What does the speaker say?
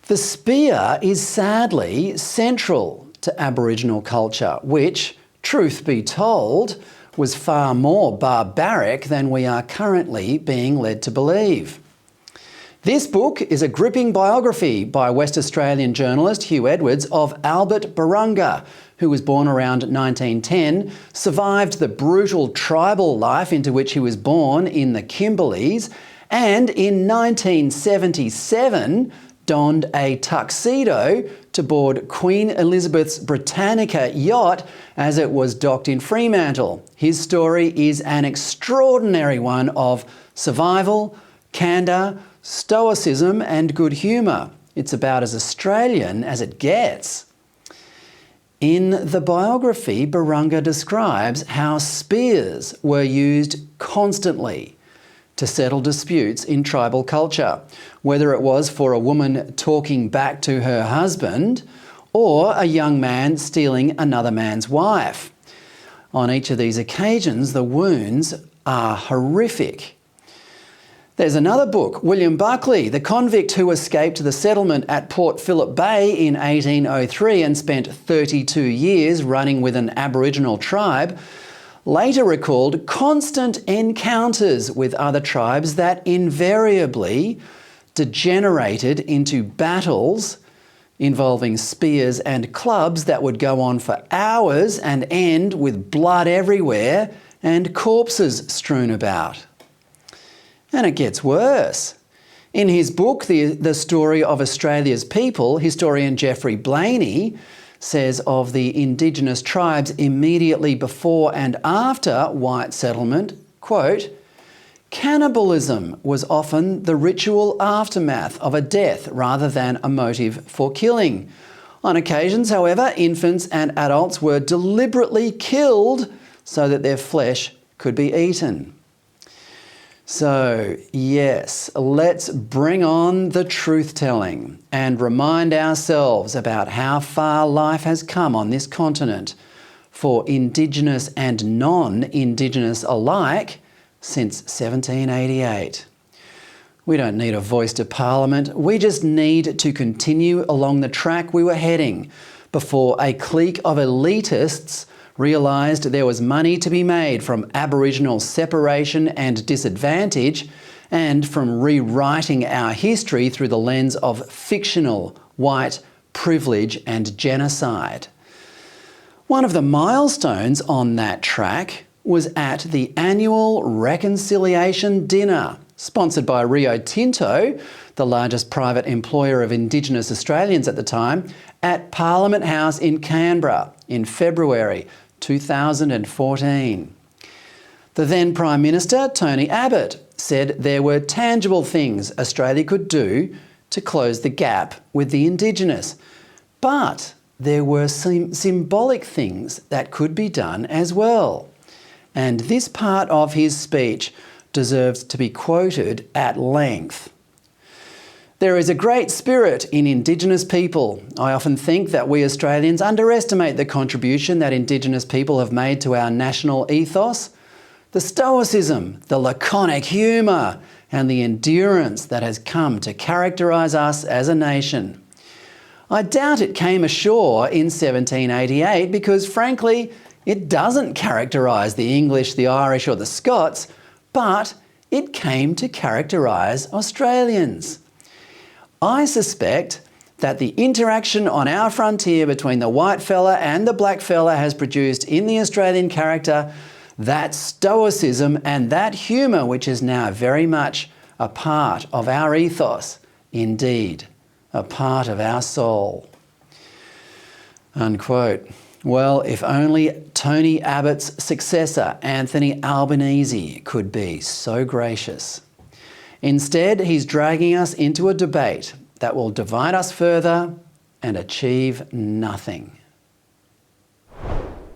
The spear is sadly central to Aboriginal culture, which, truth be told, was far more barbaric than we are currently being led to believe. This book is a gripping biography by West Australian journalist Hugh Edwards of Albert Barunga, who was born around 1910, survived the brutal tribal life into which he was born in the Kimberleys, and in 1977 donned a tuxedo to board Queen Elizabeth's Britannica yacht as it was docked in Fremantle. His story is an extraordinary one of survival, candour, stoicism and good humour. It's about as Australian as it gets. In the biography, Barunga describes how spears were used constantly to settle disputes in tribal culture, whether it was for a woman talking back to her husband or a young man stealing another man's wife. On each of these occasions, the wounds are horrific. There's another book, William Buckley, the convict who escaped the settlement at Port Phillip Bay in 1803 and spent 32 years running with an Aboriginal tribe, later recalled constant encounters with other tribes that invariably degenerated into battles involving spears and clubs that would go on for hours and end with blood everywhere and corpses strewn about. And it gets worse. In his book, The Story of Australia's People, historian Geoffrey Blaney says of the Indigenous tribes immediately before and after white settlement, quote, "Cannibalism was often the ritual aftermath of a death rather than a motive for killing. On occasions, however, infants and adults were deliberately killed so that their flesh could be eaten." So, yes, let's bring on the truth-telling and remind ourselves about how far life has come on this continent for Indigenous and non-Indigenous alike since 1788. We don't need a voice to Parliament, we just need to continue along the track we were heading before a clique of elitists realised there was money to be made from Aboriginal separation and disadvantage and from rewriting our history through the lens of fictional white privilege and genocide. One of the milestones on that track was at the annual Reconciliation Dinner, sponsored by Rio Tinto, the largest private employer of Indigenous Australians at the time, at Parliament House in Canberra in February 2014. The then Prime Minister, Tony Abbott, said there were tangible things Australia could do to close the gap with the Indigenous, but there were symbolic things that could be done as well. And this part of his speech deserves to be quoted at length. "There is a great spirit in Indigenous people. I often think that we Australians underestimate the contribution that Indigenous people have made to our national ethos. The stoicism, the laconic humour, and the endurance that has come to characterise us as a nation. I doubt it came ashore in 1788 because, frankly, it doesn't characterise the English, the Irish or the Scots, but it came to characterise Australians. I suspect that the interaction on our frontier between the white fella and the black fella has produced in the Australian character that stoicism and that humour which is now very much a part of our ethos, indeed, a part of our soul." Unquote. Well, if only Tony Abbott's successor, Anthony Albanese, could be so gracious. Instead, he's dragging us into a debate that will divide us further and achieve nothing.